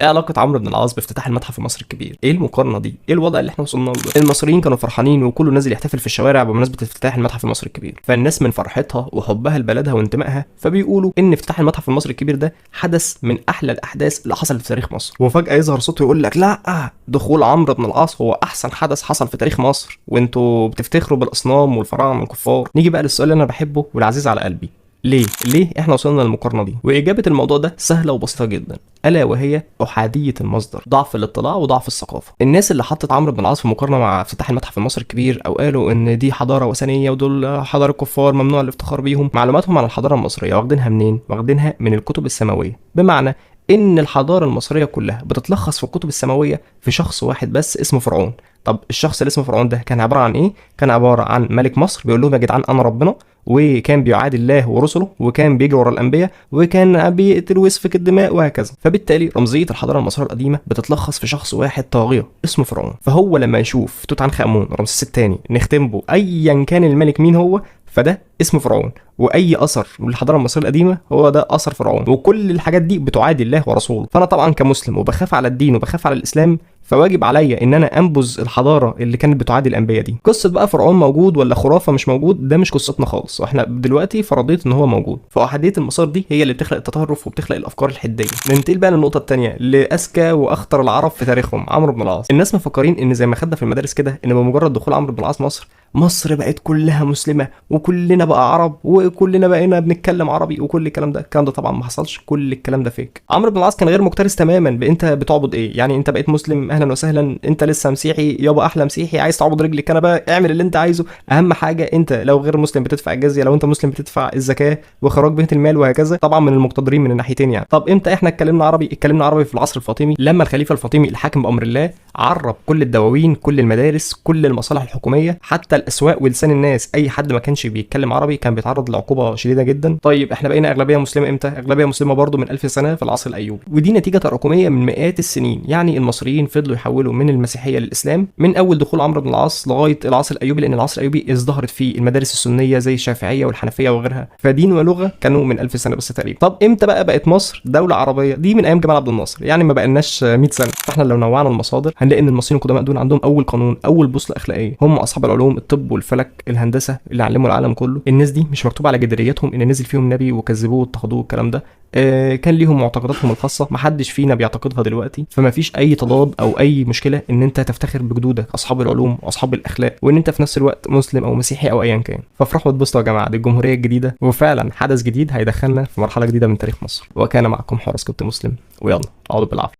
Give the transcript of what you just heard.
ايه علاقه عمرو بن العاص بافتتاح المتحف المصري الكبير؟ ايه المقارنه دي؟ ايه الوضع اللي احنا وصلنا له ده؟ المصريين كانوا فرحانين وكله نازل يحتفل في الشوارع بمناسبه افتتاح المتحف المصري الكبير، فالناس من فرحتها وحبها لبلدها وانتمائها فبيقولوا ان افتتاح المتحف المصري الكبير ده حدث من احلى الاحداث اللي حصلت في تاريخ مصر. وفجاه يظهر صوته يقول لك لا، دخول عمرو بن العاص هو احسن حدث حصل في تاريخ مصر، وانتوا بتفتخروا بالاصنام والفراعنه الكفار. نيجي بقى للسؤال اللي انا بحبه والعزيز على قلبي، ليه احنا وصلنا للمقارنه دي؟ واجابه الموضوع ده سهله وبسيطه جدا، الا وهي احاديه المصدر، ضعف الاطلاع وضعف الثقافه. الناس اللي حطت عمرو بن العاص في مقارنه مع افتتاح المتحف المصري الكبير او قالوا ان دي حضاره وثنيه ودول حضاره كفار ممنوع الافتخار بيهم، معلوماتهم عن الحضاره المصريه واخدينها منين؟ واخدينها من الكتب السماويه، بمعنى ان الحضاره المصريه كلها بتتلخص في الكتب السماويه في شخص واحد بس اسمه فرعون. طب الشخص اللي اسمه فرعون ده كان عباره عن ايه؟ كان عباره عن ملك مصر بيقول لهم يا جدعان انا ربنا، وكان بيعادي الله ورسله، وكان بيجري ورا الانبياء، وكان بيقتل ويسفك الدماء وهكذا. فبالتالي رمزيه الحضاره المصريه القديمه بتتلخص في شخص واحد طاغيه اسمه فرعون. فهو لما يشوف توت عنخ امون رمسيس الثاني نختم ايا كان الملك مين هو، فده اسمه فرعون. واي اثر من الحضاره المصريه القديمه هو ده اثر فرعون، وكل الحاجات دي بتعادي الله ورسوله. فانا طبعا كمسلم وبخاف على الدين وبخاف على الاسلام، فواجب عليا ان انا انبذ الحضاره اللي كانت بتعادي الانبياء دي. قصه بقى فرعون موجود ولا خرافه مش موجود ده مش قصتنا خالص، واحنا دلوقتي فرضيت ان هو موجود. فاحاديه المصادر دي هي اللي بتخلق التطرف وبتخلق الافكار الحديه. ننتقل بقى للنقطه الثانيه، لاذكى واخطر العرب في تاريخهم، عمرو بن العاص. الناس مفكرين ان زي ما خدنا في المدارس كده ان بمجرد دخول عمرو بن العاص مصر بقت كلها مسلمه وكلنا بقى عرب وكلنا بقينا بنتكلم عربي وكل الكلام ده طبعا ما حصلش، كل الكلام ده فيك. عمرو بن العاص كان غير مكترث تماما بانت بتعبد ايه، يعني انت بقيت مسلم اهلا وسهلا، انت لسه مسيحي يابا احلى مسيحي، عايز تعبد رجل الكنبه اعمل اللي انت عايزه، اهم حاجه انت لو غير مسلم بتدفع الجزيه، لو انت مسلم بتدفع الزكاه وخراج بيت المال وهكذا، طبعا من المقتدرين من الناحيتين يعني. طب امتى احنا اتكلمنا عربي في العصر الفاطمي، لما الخليفه الفاطمي الحاكم بامر الله عرب كل الدواوين كل المدارس كل المصالح الحكوميه حتى الاسواق ولسان الناس، اي حد ما كانش بيتكلم عربي كان بيتعرض لعقوبه شديده جدا. طيب احنا بقينا اغلبيه مسلمه امتى؟ اغلبيه مسلمه برضو من 1000 سنه في العصر الايوبي، ودي نتيجه تراكميه من مئات السنين. يعني المصريين فضلوا يحولوا من المسيحيه للاسلام من اول دخول عمرو بن العاص لغايه العصر الايوبي، لان العصر الايوبي ازدهرت فيه المدارس السنيه زي الشافعيه والحنفيه وغيرها، فدين ولغه كانوا من 1000 سنه بس تقريبا. طب امتى بقى بقت مصر دوله عربيه؟ دي من ايام جمال عبد الناصر، يعني ما بقالناش 100 سنه. فاحنا لو نوعنا المصادر هنلاقي ان المصريين القدماء دول عندهم اول قانون اول بوصله اخلاقيه، هم اصحاب العلوم الطب والفلك الهندسه اللي علموا العالم كله. الناس دي مش مكتوب على جدرياتهم ان نزل فيهم نبي وكذبوه واتخذوه والكلام ده، كان ليهم معتقداتهم الخاصه محدش فينا بيعتقدها دلوقتي، فما فيش اي تضاد او اي مشكله ان انت تفتخر بجدودك اصحاب العلوم واصحاب الاخلاق وان انت في نفس الوقت مسلم او مسيحي او ايا كان. فافرحوا واتبسطوا يا جماعه، دي الجمهوريه الجديده وفعلا حدث جديد هيدخلنا في مرحله جديده من تاريخ مصر. وكان معكم حراس كنت مسلم، ويلا اقعدوا بالعافيه.